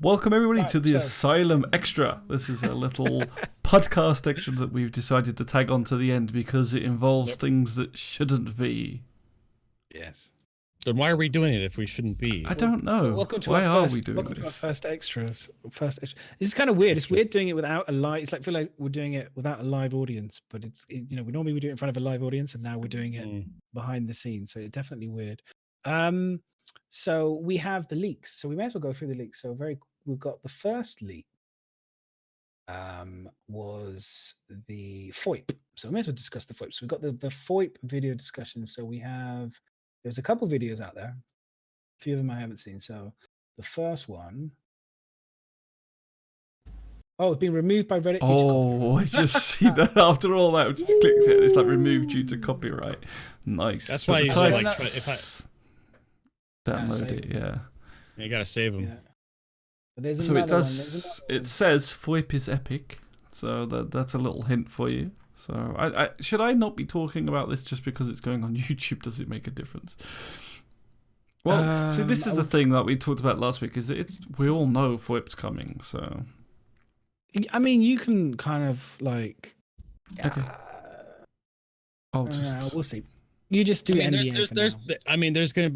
Welcome everybody Right, to the so- Asylum Extra. This is a little podcast extra that we've decided to tag on to the end because it involves things that shouldn't be. Yes. Then why are we doing it if we shouldn't be? I don't know. Welcome to Why our are first, we doing welcome to our this? first extras. This is kind of weird. It's weird doing it without a live. It's like feel like we're doing it without a live audience, but we normally we do it in front of a live audience, and now we're doing it behind the scenes. So it's definitely weird. So we have the leaks. So we may as well go through the leaks. So we've got the first leak. Was the FOIP. So we may as well discuss the FOIP. So we've got the FOIP video discussion. So there's a couple videos out there. A few of them I haven't seen. So the first one. Oh, it's been removed by Reddit. Oh, I just see that after all that, I just clicked it. It's like removed due to copyright. Nice. That's why you if I download it. Yeah. You gotta save them. Yeah. But there's So it another does. one. It says FOIP is epic. So that's a little hint for you. So should I not be talking about this just because it's going on YouTube? Does it make a difference? Well, see, this is the thing that we talked about last week. Is we all know FOIP's coming. So I mean, you can kind of like. Okay. We'll see. You just do NDA. There's gonna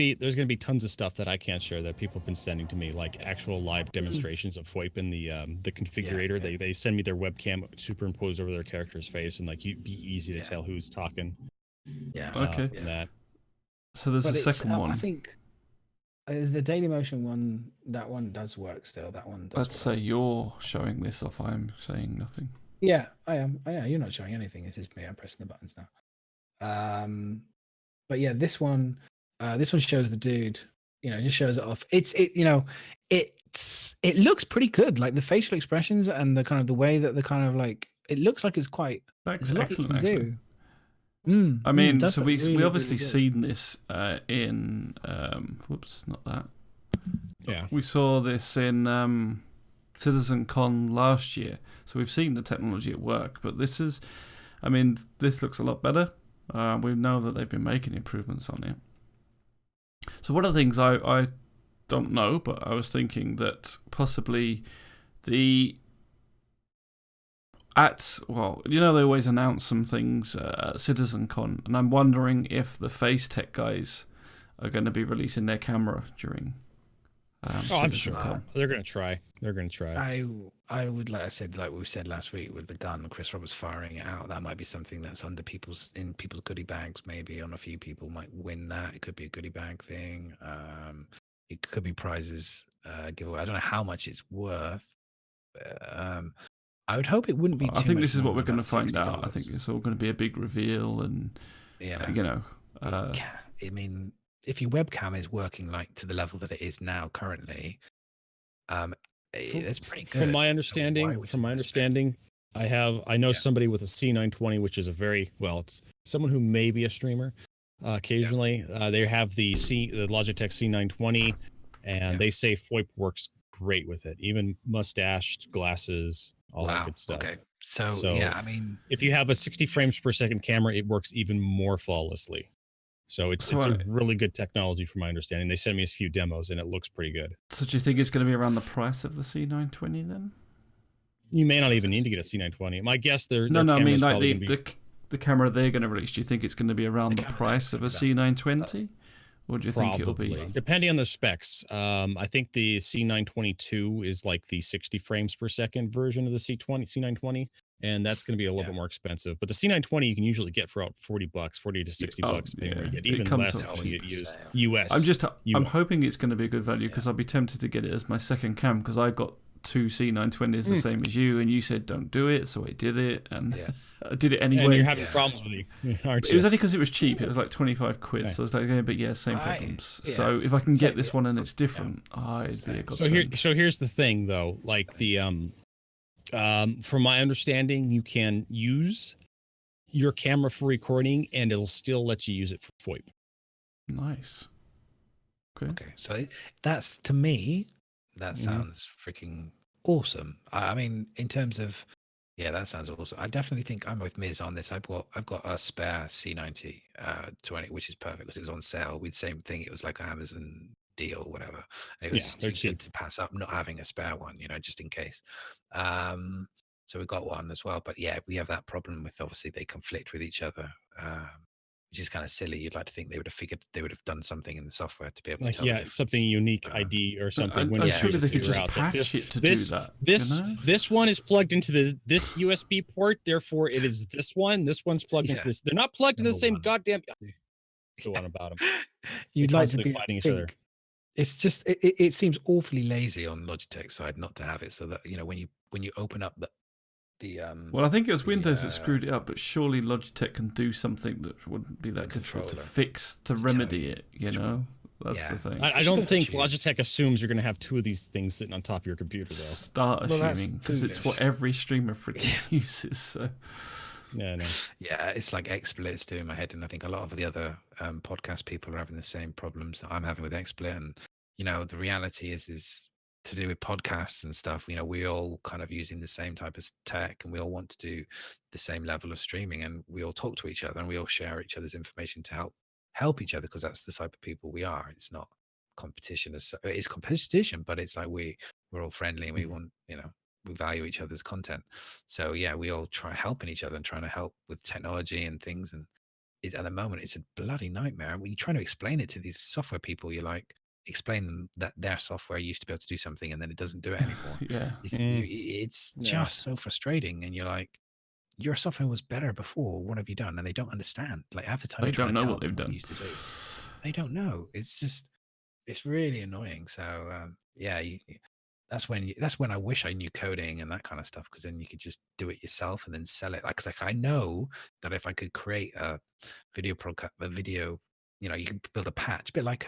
be tons of stuff that I can't share that people have been sending to me, like actual live demonstrations of FOIP in the configurator. Yeah. They send me their webcam superimposed over their character's face, and like you'd be easy to tell who's talking. Yeah. Okay. From that. So there's a second one. I think the Dailymotion one. That one does work still. That one does. Let's say you're showing this off. I'm saying nothing. Yeah, I am. Oh, yeah, you're not showing anything. It's just me. I'm pressing the buttons now. But yeah, this one shows the dude. Just shows it off. It looks pretty good. Like the facial expressions and the kind of the way that the kind of like it looks like it's quite. That's there's a lot excellent. you can Actually. Do. I mean, does so look we really, obviously really good. seen this in whoops, not that. Yeah. We saw this in CitizenCon last year. So we've seen the technology at work, but this looks a lot better. We know that they've been making improvements on it. So one of the things I don't know, but I was thinking that possibly they always announce some things at CitizenCon, and I'm wondering if the Face Tech guys are going to be releasing their camera during. I'm sure they're going to try. They're going to try. I would, like I said, like we said last week with the gun, Chris Roberts firing it out. That might be something that's under people's goodie bags. Maybe on a few people might win that. It could be a goodie bag thing. It could be prizes giveaway. I don't know how much it's worth. I would hope it wouldn't be. I think this is what we're going to find $60. out. I think it's all going to be a big reveal, and I mean, if your webcam is working like to the level that it is now currently, that's pretty good. From my understanding, I know somebody with a C920, which is it's someone who may be a streamer. Occasionally, they have the Logitech C920, and they say FOIP works great with it. Even mustached glasses, all that good stuff. Okay, so yeah, I mean, if you have a 60 frames per second camera, it works even more flawlessly. So it's a really good technology from my understanding. They sent me a few demos and it looks pretty good. So do you think it's going to be around the price of the C920 then? You may not even need to get a C920. My guess I mean like the camera they're going to release. Do you think it's going to be around the price of a C920? Or do you think it'll be depending on the specs? I think the C922 is like the 60 frames per second version of the C920. And that's going to be a little bit more expensive. But the C920 you can usually get for about $40, $40 to $60, depending where you get. Even less if you get US. I'm hoping it's going to be a good value because I'd be tempted to get it as my second cam because I got two C920s the same as you, and you said don't do it, so I did it, and I did it anyway. And you're having problems with it, aren't you? It was only because it was cheap. It was like 25 quid, so I was like, but same problems. So if I can get this one and it's different, it'd be a godsend. So here's the thing, though. Like the from my understanding, you can use your camera for recording, and it'll still let you use it for FOIP. Nice. Okay. So that's, to me, that sounds freaking awesome. I mean, in terms of, that sounds awesome. I definitely think I'm with Miz on this. I've got a spare C90 20, which is perfect because it was on sale. Same thing. It was like an Amazon deal, whatever. And it was they're too cheap. good to pass up not having a spare one, just in case. So we got one as well. But yeah, we have that problem with, obviously they conflict with each other, which is kind of silly. You'd like to think they would have done something in the software to be able to Like, tell the difference. something unique ID or something. And Windows surely uses they to could figure just out that patch it to this do that. this one is plugged into this USB port, therefore it is this one. This one's plugged into this. They're not plugged into the Number same one. goddamn. Go on about them. You'd like to constantly be fighting each other. It's just it seems awfully lazy on Logitech's side not to have it, so that when you open up the Well, I think it was Windows that screwed it up, but surely Logitech can do something that wouldn't be that difficult to controller. fix, to remedy it, That's Yeah. the thing. I don't think choose. Logitech assumes you're going to have two of these things sitting on top of your computer, though. Start Well, that's assuming, because it's what foolish. every streamer freaking uses, so... Yeah, no. Yeah, it's like XSplit's doing my head, and I think a lot of the other podcast people are having the same problems that I'm having with XSplit. And the reality is to do with podcasts and stuff. We all kind of using the same type of tech, and we all want to do the same level of streaming, and we all talk to each other, and we all share each other's information to help each other, because that's the type of people we are. It's not competition, it's competition, but it's like we're all friendly, and we want we value each other's content. So yeah, we all try helping each other and trying to help with technology and things. And at the moment, it's a bloody nightmare. When you're trying to explain it to these software people, you're like, explain them that their software used to be able to do something and then it doesn't do it anymore. Yeah. It's just so frustrating. And you're like, your software was better before. What have you done? And they don't understand. Like, half the time, They you're trying don't to know tell what them they've done. you used to do. They don't know. It's really annoying. So yeah, that's when I wish I knew coding and that kind of stuff, because then you could just do it yourself and then sell it. Like I know that if I could create a video, you can build a patch, a bit like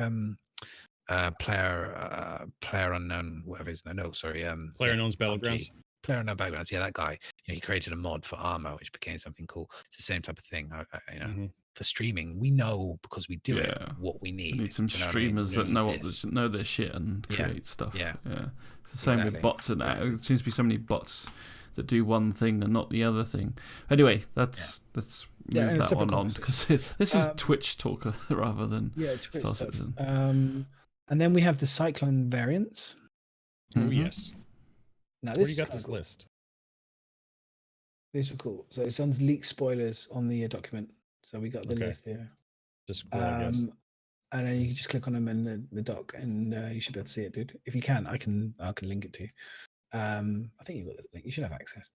player unknown, whatever his name. No, sorry, Player Unknown's PUBG. Battlegrounds. Player Unknown Battlegrounds. Yeah, that guy. He created a mod for Armor, which became something cool. It's the same type of thing. For streaming, we know, because we do it, what we need. We need some Do you know what I mean? streamers that We need know their shit and Yeah. create stuff. Yeah. It's the same Exactly. with bots and that. Exactly. There seems to be so many bots that do one thing and not the other thing. Anyway, let's move and a that separate one on, because this is Twitch talk rather than Twitch Star stuff. Citizen. And then we have the Cyclone variants. Oh, Mhm. yes. Now Where this you is got kinda this cool. list? These are cool. So it's on leak spoilers on the document. So we got the Okay. list here. Just scroll, I guess. And then you can just click on them in the doc, and you should be able to see it, dude. If you can, I can link it to you. I think you've got the link. You should have access.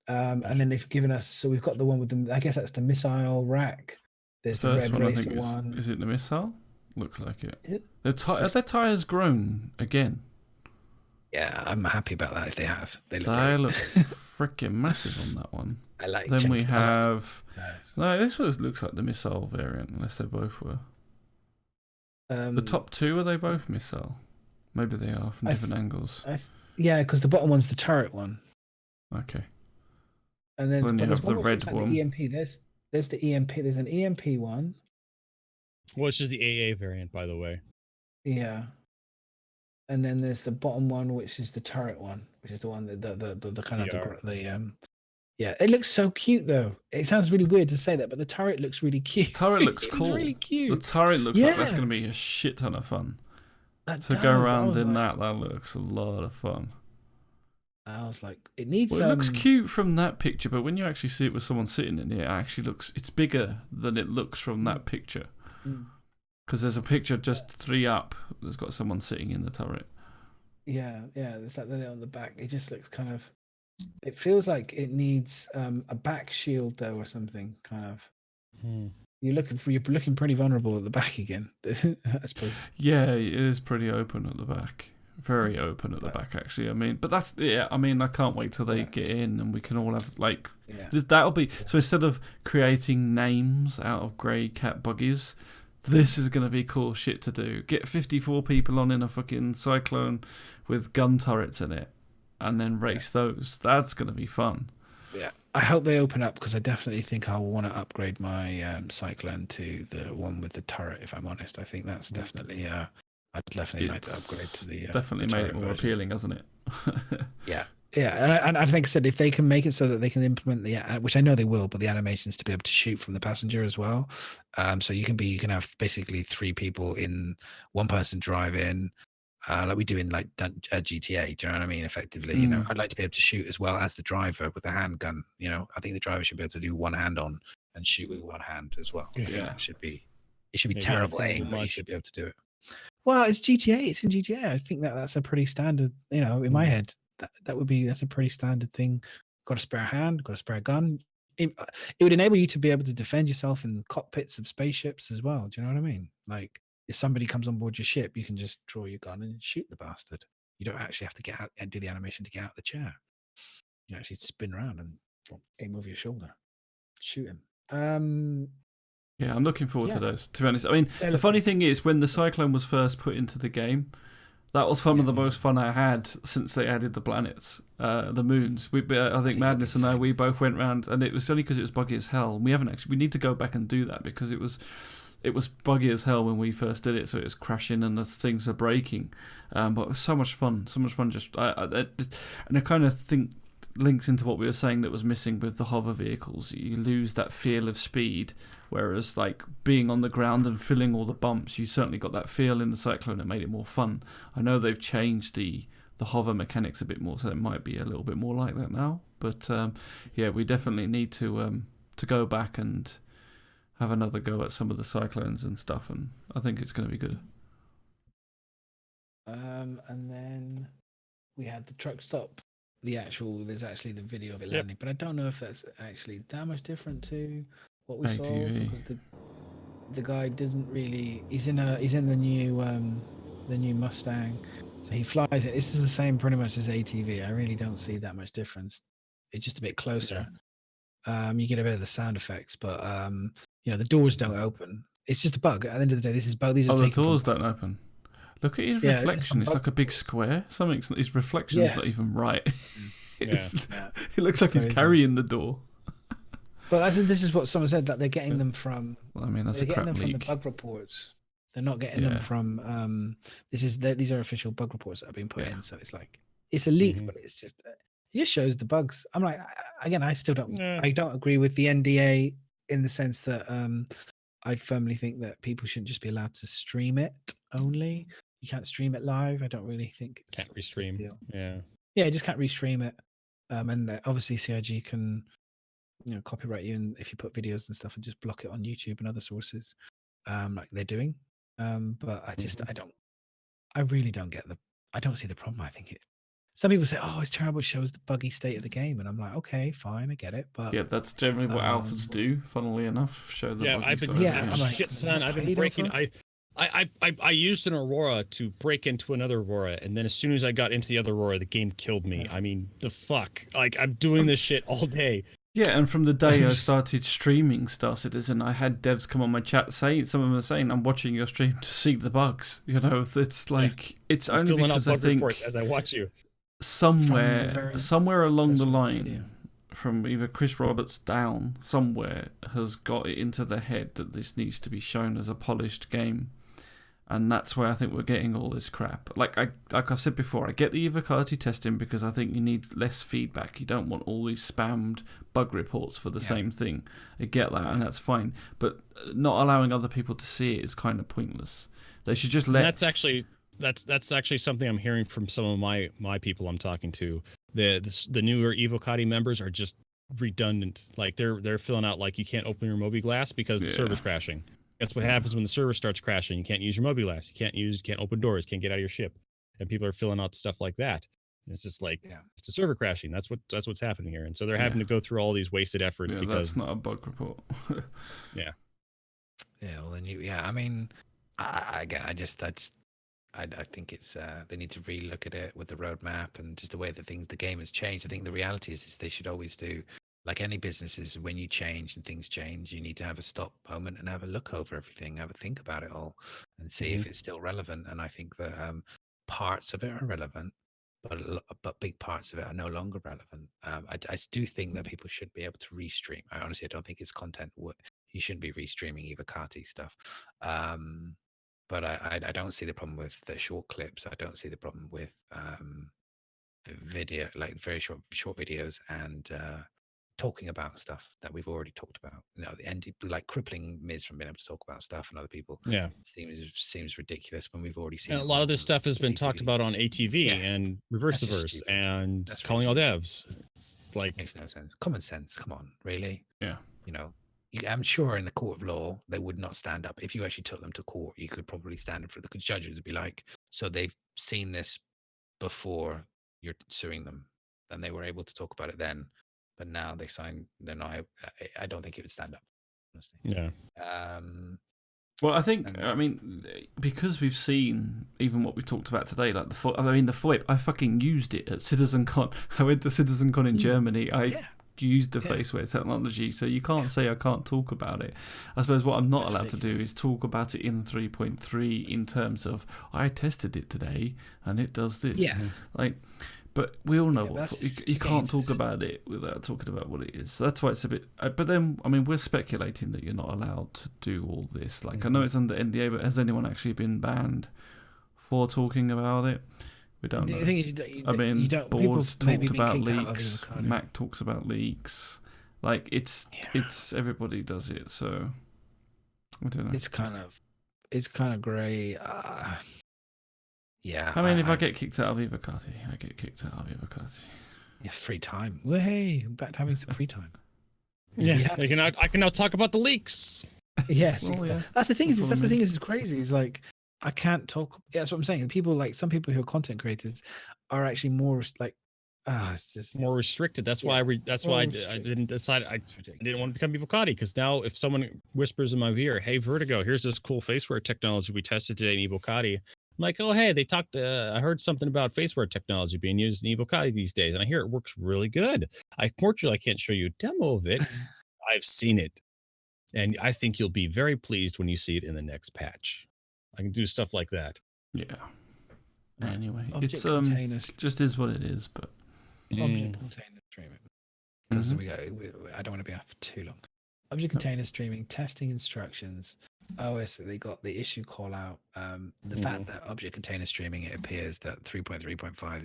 And then they've given us. So we've got the one with the. I guess that's the missile rack. There's the First red one, I racer think, one. is it the missile? Looks like it. Is it? Have their tires grown again? Yeah, I'm happy about that if they have. They look They great. look freaking massive on that one. I like Then we chunky- I like- have. Nice. No, this one looks like the missile variant, unless they both were. Um, The top two, are they both missile? Maybe they are from I different angles. Yeah, because the bottom one's the turret one, Okay. and then Then you there's have one the which red looks like one. The EMP. There's the EMP. There's an EMP one. Well, it's just the AA variant, by the way. Yeah. And then there's the bottom one, which is the turret one, which is the one that the kind of the yeah. It looks so cute though. It sounds really weird to say that, but the turret looks really cute. Turret looks It's cool. really The cute. turret looks like that's Yeah. going to be a shit ton of fun. That To does. go I around was in like- that looks a lot of fun. I was like, it needs. Well, it looks cute from that picture, but when you actually see it with someone sitting in it, it's bigger than it looks from that picture. Mm. Because there's a picture just 3 up that's got someone sitting in the turret. Yeah. There's that on the back. It just looks kind of. It feels like it needs a back shield though, or something. Kind of. You're looking pretty vulnerable at the back again. I suppose. Yeah, it is pretty open at the back. Very open at the back, actually. I mean, but that's, yeah, I mean, I can't wait till they get in and we can all have, like, that'll be, so instead of creating names out of grey cat buggies, this is going to be cool shit to do. Get 54 people on in a fucking Cyclone with gun turrets in it and then race those. That's going to be fun. Yeah, I hope they open up, because I definitely think I'll want to upgrade my Cyclone to the one with the turret, if I'm honest. I think that's definitely, I'd definitely like to upgrade to the definitely the made it turret more version. appealing, hasn't it? Yeah, Yeah, and I think I said if they can make it so that they can implement which I know they will, but the animations to be able to shoot from the passenger as well. So you can have basically 3 people in one person driving, like we do in like GTA. Do you know what I mean? Effectively, I'd like to be able to shoot as well as the driver with a handgun. I think the driver should be able to do one hand on and shoot with one hand as well. Yeah, it should be Maybe terrible asking aim, too but you much. should be able to do it. Well, it's GTA. It's in GTA. I think that's a pretty standard. In my head, that's a pretty standard thing. Got a spare hand, got a spare gun. It would enable you to be able to defend yourself in cockpits of spaceships as well. Do you know what I mean? Like if somebody comes on board your ship, you can just draw your gun and shoot the bastard. You don't actually have to get out and do the animation to get out of the chair. You actually spin around and aim over your shoulder, shoot him. Yeah, I'm looking forward to Yeah. those. To be honest, I mean, the funny thing is, when the Cyclone was first put into the game, that was some of the most fun I had since they added the planets, the moons. I think Madness and I, we both went round, and it was only because it was buggy as hell. And we need to go back and do that because it was buggy as hell when we first did it, so it was crashing and the things are breaking. But it was so much fun. Just and I kind of think links into what we were saying that was missing with the hover vehicles. You lose that feel of speed, whereas like being on the ground and filling all the bumps, you certainly got that feel in the Cyclone. It made it more fun. I know they've changed the hover mechanics a bit more, so it might be a little bit more like that now. But yeah, we definitely need to go back and have another go at some of the Cyclones and stuff, and I think it's going to be good. And then we had the truck stop. There's actually the video of it landing, but I don't know if that's actually that much different to what we saw because the guy doesn't really. He's in the new Mustang, so he flies it. This is the same pretty much as ATV. I really don't see that much difference. It's just a bit closer. You get a bit of the sound effects, but the doors don't open. It's just a bug. At the end of the day, this is bug. These are the doors don't open. Look at his reflection. It's like a big square. His reflection's not even right. It looks like he's carrying the door. But this is what someone said, that they're getting them from. Well, I mean, that's they're a crap getting them leak. from the bug reports. They're not getting them from. These are official bug reports that have been put in. So it's like it's a leak, but it's just it just shows the bugs. I'm like, again, I still don't. I don't agree with the NDA in the sense that I firmly think that people shouldn't just be allowed to stream it only. You can't stream it live. I don't really think it's can't restream. Yeah, you just can't restream it. And obviously CIG can, copyright you, and if you put videos and stuff and just block it on YouTube and other sources, like they're doing. But I really don't get I don't see the problem. I think some people say, "Oh, it's terrible. It shows the buggy state of the game," and I'm like, "Okay, fine, I get it." But yeah, that's generally what alphas do. Funnily enough, show the buggy side. Shit, son. I've been breaking. I used an Aurora to break into another Aurora, and then as soon as I got into the other Aurora, the game killed me. I mean, the fuck? Like, I'm doing this shit all day. Yeah, and from the day I started streaming Star Citizen, I had devs come on my chat saying, some of them are saying, "I'm watching your stream to see the bugs." It's like it's only filling because out I bug think reports as I watch you. Somewhere along the line, from either Chris Roberts down, somewhere has got it into the head that this needs to be shown as a polished game. And that's where I think we're getting all this crap. Like I've said before, I get the Evocati testing because I think you need less feedback. You don't want all these spammed bug reports for the same thing. I get that, and that's fine. But not allowing other people to see it is kind of pointless. They should just let. And that's actually something I'm hearing from some of my people I'm talking to. The newer Evocati members are just redundant. Like they're filling out like you can't open your Mobi-Glass because the server's crashing. That's what happens when the server starts crashing. You can't use your Mobi-Glass. You can't open doors. Can't get out of your ship. And people are filling out stuff like that. And it's just like it's a server crashing. That's what's happening here. And so they're having to go through all these wasted efforts because that's not a bug report. Yeah. Well, then I mean, I think it's they need to relook at it with the roadmap and just the way that the game has changed. I think the reality is they should always do. Like any businesses, when you change and things change, you need to have a stop moment and have a look over everything, have a think about it all, and see if it's still relevant. And I think that parts of it are relevant, but big parts of it are no longer relevant. I do think that people should be able to restream. I honestly don't think it's content. You shouldn't be restreaming Evocati stuff. But I don't see the problem with the short clips. I don't see the problem with video, like very short videos, and talking about stuff that we've already talked about. You know, the end, like crippling Miz from being able to talk about stuff and other people. Yeah. Seems ridiculous when we've already seen And it a lot of this on stuff has been talked ATV. about on ATV Yeah. and Reverse the That's just Verse stupid. and That's Calling All really Devs. It's like, Makes no sense. Common sense. Come on, really? Yeah. You know, I'm sure in the court of law they would not stand up. If you actually took them to court, you could probably stand up for the judges would be like, so they've seen this before you're suing them, and they were able to talk about it then, but now they sign. They're not. I don't think it would stand up. Honestly. yeah. Well, I think, And- I mean, because we've seen even what we talked about today, like the FOIP, I fucking used it at CitizenCon. I went to CitizenCon in Germany. I used the faceware technology, so you can't say I can't talk about it. I suppose what I'm not allowed to do is talk about it in 3.3 in terms of, I tested it today and it does this. Yeah. Like, but we all know but you can't talk about it without talking about what it is. So that's why it's a bit. But then, I mean, we're speculating that you're not allowed to do all this. Like, I know it's under NDA, but has anyone actually been banned for talking about it? We don't know. The thing is, you don't, Boards people maybe talked been about kicked out of leaks. avocado. Mac talks about leaks. Like, it's everybody does it. So I don't know. It's kind of grey. Yeah. I mean, if I get kicked out of Evocati, I get kicked out of Evocati. Yeah, free time. Well, hey, I'm back to having some free time. Yeah. I can now talk about the leaks. Yes, Well, yeah. that's the thing. That's Is what that's I the thing. mean. Is crazy. Is like I can't talk. Yeah, that's what I'm saying. People like some people who are content creators are actually more like it's just More restricted. That's why that's more why I restricted. didn't decide. I it's ridiculous. didn't want to become Evocati because now if someone whispers in my ear, "Hey, Vertigo, here's this cool faceware technology we tested today in Evocati," I'm like, "Oh, hey, they talked. I heard something about faceware technology being used in Evocati these days, and I hear it works really good. Unfortunately, I can't show you a demo of it. I've seen it, and I think you'll be very pleased when you see it in the next patch. I can do stuff like that." Yeah. Anyway, Object it's containers. just is what it is. But Object container streaming. Because I don't want to be off for too long. Object container streaming, testing instructions. OS, they got the issue call out. The fact that object container streaming, it appears that 3.3.5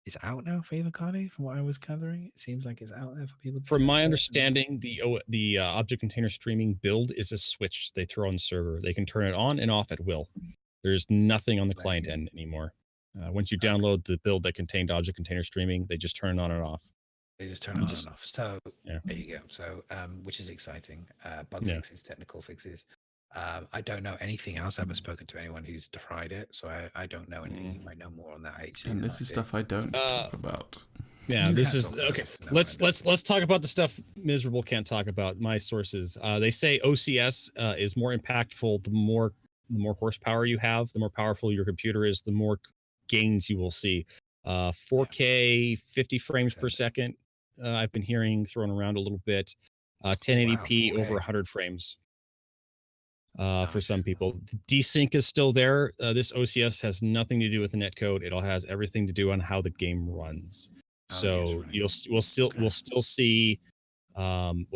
is out now for Evocati. From what I was gathering, it seems like it's out there for people. From my understanding, the object container streaming build is a switch they throw on the server. They can turn it on and off at will. There's nothing on the client end anymore. Once you download the build that contained object container streaming, they just turn it on and off. They just turn it on and off. So there you go. So which is exciting. Bug fixes, technical fixes. I don't know anything else. I haven't spoken to anyone who's tried it, so I don't know anything. You might know more on that. HC and this is stuff I don't talk about. Yeah, this is can't talk okay. about this. Let's talk about the stuff Miserable can't talk about. My sources. They say OCS is more impactful the more horsepower you have, the more powerful your computer is, the more gains you will see. 4K 50 frames per second. I've been hearing thrown around a little bit. 1080p 4K. over 100 frames. For some people, desync is still there. This OCS has nothing to do with the netcode. It all has everything to do on how the game runs. So we'll still see some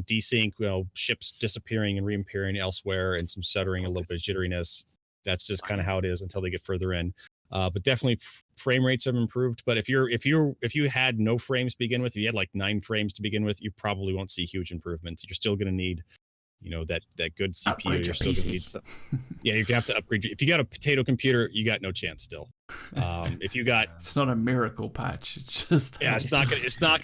desync, ships disappearing and reappearing elsewhere, and some stuttering, a little bit of jitteriness. That's just kind of how it is until they get further in. But definitely frame rates have improved. But if you had no frames to begin with, if you had like 9 frames to begin with, you probably won't see huge improvements. You're still going to need, that good CPU. Upgrade You're your still going PC. to need some. Yeah, you're gonna have to upgrade. If you got a potato computer, you got no chance still. If you got, It's not a miracle patch. It's just it's not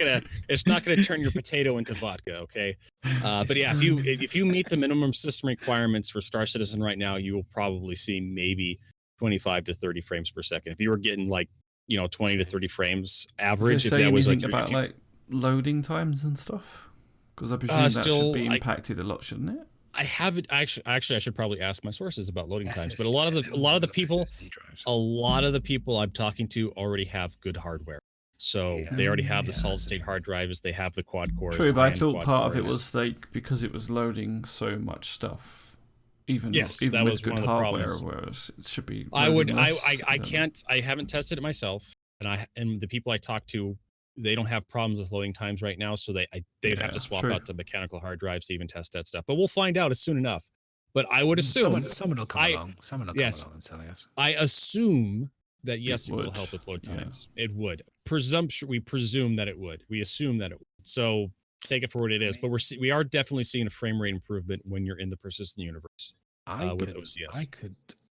gonna turn your potato into vodka. Okay, but yeah, if you meet the minimum system requirements for Star Citizen right now, you will probably see maybe 25 to 30 frames per second. If you were getting 20 to 30 frames average, if that was about like loading times and stuff, because I presume that should be impacted a lot, shouldn't it? I haven't actually. I should probably ask my sources about loading times. But a lot of the people I'm talking to already have good hardware, so they already have the solid state hard drives. They have the quad cores. True, but I thought part of it was like because it was loading so much stuff. Even that with was good one of the hardware, problems. whereas it should be. I can't. I haven't tested it myself, and the people I talk to, they don't have problems with loading times right now, so they'd have to swap out to mechanical hard drives to even test that stuff. But we'll find out as soon enough. But I would assume someone will come along. Someone will come along and tell us. I assume that yes, it will would, help with load yeah. times. It would. We presume that it would. We assume that it would. So take it for what it is. But we are definitely seeing a frame rate improvement when you're in the persistent universe with OCS.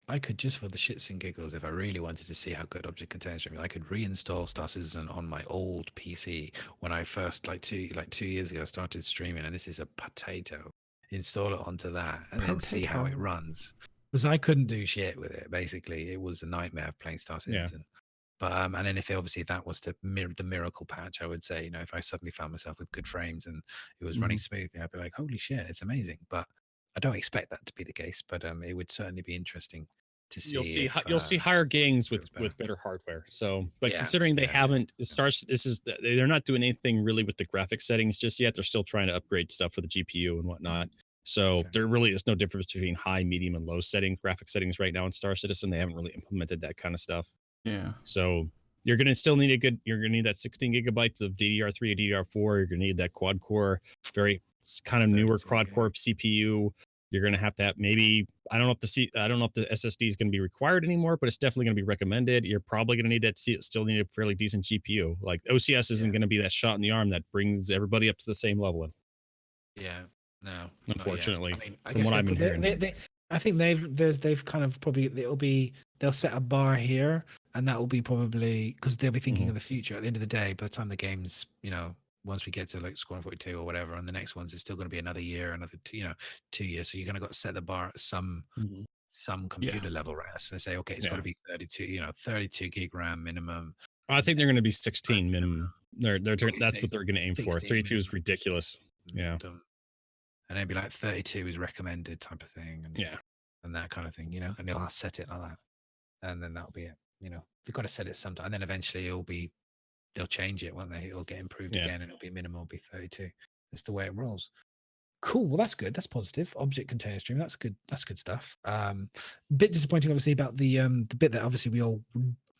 I could just for the shits and giggles, if I really wanted to see how good object container streaming, I could reinstall Star Citizen on my old PC when I first like 2 years ago started streaming, and this is a potato. Install it onto that and then see how it runs. Because I couldn't do shit with it. Basically, it was a nightmare playing Star Citizen. Yeah. But and then if that was the miracle patch, I would say, if I suddenly found myself with good frames and it was running smoothly, I'd be like, holy shit, it's amazing. But I don't expect that to be the case. But it would certainly be interesting to see. You'll see higher gains with better hardware. So, but considering they haven't they're not doing anything really with the graphics settings just yet. They're still trying to upgrade stuff for the GPU and whatnot. So there really is no difference between high, medium, and low graphic settings right now in Star Citizen. They haven't really implemented that kind of stuff. Yeah. So you're going to still need you're going to need that 16 gigabytes of DDR3 or DDR4. You're going to need that quad core, very kind of newer quad core CPU. You're going to have maybe, I don't know if the SSD is going to be required anymore, but it's definitely going to be recommended. You're probably going to need still need a fairly decent GPU. Like OCS isn't going to be that shot in the arm that brings everybody up to the same level. Yeah. No, unfortunately, I mean, from what I've been hearing, I think they've kind of probably they'll set a bar here, and that will be probably because they'll be thinking of the future. At the end of the day, by the time the game's once we get to like Squadron 42 or whatever, and the next ones, it's still going to be another year, another 2 years. So you're going to got to set the bar at some computer level, right? So say, okay, it's got to be 32 gig RAM minimum. I think they're going to be 16 minimum. That's what they're going to aim for. 32 is ridiculous. Yeah. And it'd be like 32 is recommended type of thing. And, and that kind of thing, and they'll set it like that. And then that'll be it. They've got to set it sometime. And then eventually they'll change it, won't they? It'll get improved again and it'll be minimal, it'll be 32. That's the way it rolls. Cool. Well, that's good. That's positive. Object container stream. That's good. That's good stuff. Bit disappointing, obviously, about the bit that obviously we all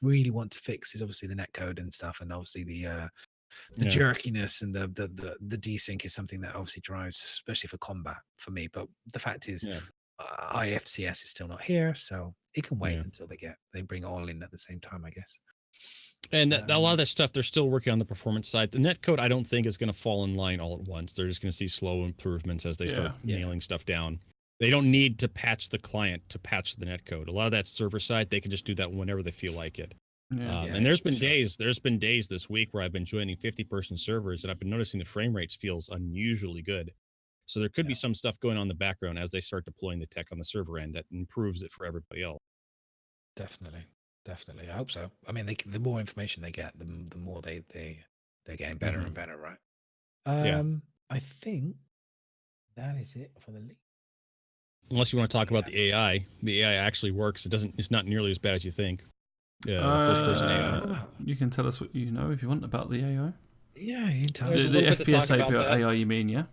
really want to fix is obviously the netcode and stuff. And obviously the jerkiness and the desync is something that obviously drives, especially for combat for me. But the fact is, IFCS is still not here, so it can wait until they bring it all in at the same time, I guess. And a lot of that stuff, they're still working on the performance side. The netcode, I don't think is going to fall in line all at once. They're just going to see slow improvements as they start nailing stuff down. They don't need to patch the client to patch the netcode. A lot of that server side, they can just do that whenever they feel like it. And there's been days this week where I've been joining 50-person servers and I've been noticing the frame rates feels unusually good. So there could be some stuff going on in the background as they start deploying the tech on the server end that improves it for everybody else. Definitely. I hope so. I mean, the more information they get, the more they're getting better and better, right? I think that is it for the leak. Unless you want to talk about the AI. The AI actually works. It's not nearly as bad as you think. The first-person AI. You can tell us what you know if you want about the AI. Yeah, you can tell us. The FPS AI, you mean, yeah?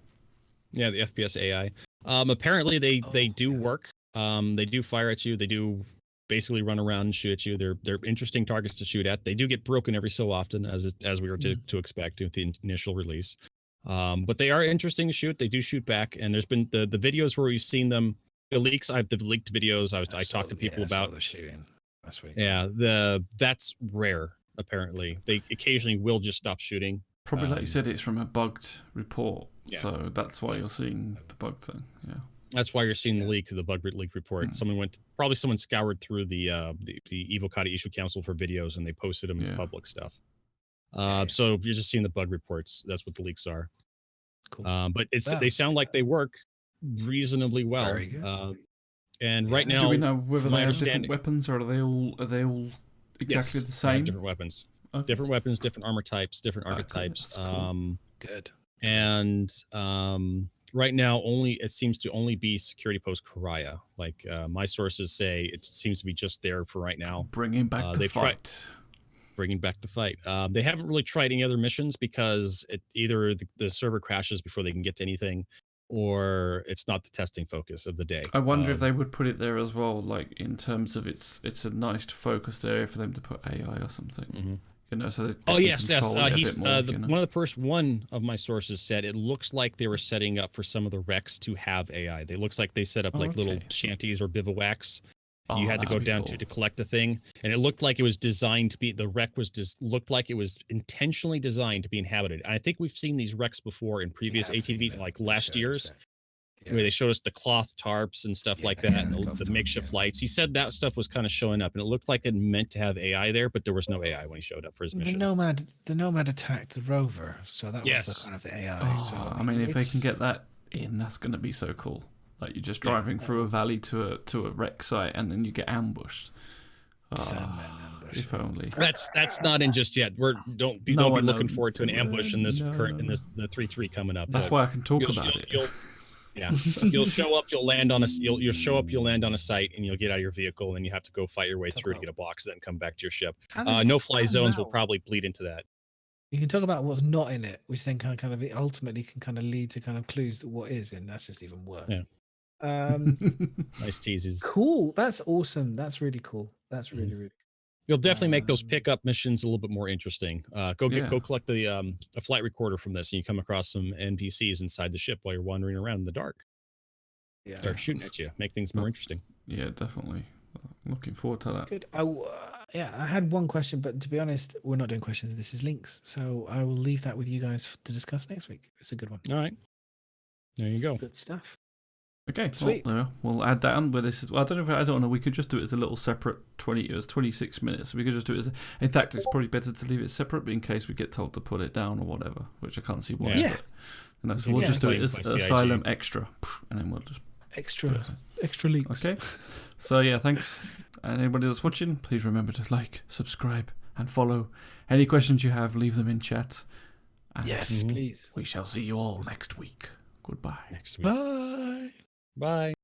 Yeah, the FPS AI. Apparently, they do work. They do fire at you. They do basically run around and shoot at you. They're interesting targets to shoot at. They do get broken every so often, as we were to expect with the initial release. But they are interesting to shoot. They do shoot back, and there's been the videos where we've seen them. The leaks. The leaked videos. I talked to people about the shooting last week. Yeah, that's rare. Apparently, they occasionally will just stop shooing. Probably like you said, it's from a bugged report, so that's why you're seeing the bug thing. Yeah, that's why you're seeing the bug leak report. Someone scoured through the Evocati Issue Council for videos, and they posted them as public stuff. So you're just seeing the bug reports. That's what the leaks are. Cool. But they sound like they work reasonably well. Very good. And right now, do we know whether they have different weapons, or are they all exactly the same? Different weapons. Okay. Different weapons, different armor types, different archetypes. Cool. Good. And right now, it seems to only be security post Karaya. Like my sources say, it seems to be just there for right now. Bringing back the fight. Bringing back the fight. They haven't really tried any other missions because either the server crashes before they can get to anything, or it's not the testing focus of the day. I wonder if they would put it there as well, like in terms of it's a nice focused area for them to put AI or something. Mm-hmm. So yes. One of my sources said it looks like they were setting up for some of the wrecks to have AI. It looks like they set up little shanties or bivouacs, You had to go that'd be down cool. to collect the thing, and it looked like it was designed to be. The wreck was looked like it was intentionally designed to be inhabited. And I think we've seen these wrecks before in previous have seen ATVs, it. like They last showed us year's, it. Yeah. where they showed us the cloth tarps and stuff like that, and cloth the tarp, makeshift yeah. lights. He said that stuff was kind of showing up, and it looked like it meant to have AI there, but there was no AI when he showed up for his The mission. Nomad attacked the rover, so that was Yes. the kind of the AI. So I mean, if they can get that in, that's going to be so cool. Like you're just driving through a valley to a wreck site, and then you get ambushed. Sandman ambush. If only. That's not in just yet. Don't be looking forward to an ambush in this the 3-3 coming up. That's but why I can talk about it. You'll show up. You'll land on You'll show up. You'll land on a site, and you'll get out of your vehicle, and then you have to go fight your way through to get a box, then come back to your ship. No-fly zones will probably bleed into that. You can talk about what's not in it, which then kind of ultimately can kind of lead to kind of clues that what is in. That's just even worse. Yeah. Nice teases. Cool. That's awesome. That's really cool. That's really, really cool. You'll definitely make those pickup missions a little bit more interesting. Go collect the a flight recorder from this, and you come across some NPCs inside the ship while you're wandering around in the dark. Yeah. Start shooting at you. Make things more interesting. Yeah, definitely. I'm looking forward to that. Good. I had one question, but to be honest, we're not doing questions. This is links, so I will leave that with you guys to discuss next week. It's a good one. All right. There you go. Good stuff. Okay, Sweet. Well, we'll add that on. But this is, I don't know. We could just do it as a little separate 26 minutes. We could just do it as. In fact, it's probably better to leave it separate, in case we get told to put it down or whatever, which I can't see why. Yeah. But, so we'll just do it as by CIG. Asylum Extra, and then we'll just Extra links. Okay. So yeah, thanks. And anybody that's watching, please remember to like, subscribe, and follow. Any questions you have, leave them in chat. And Yes, please. we shall see you all next week. Goodbye. Next week. Bye. Bye.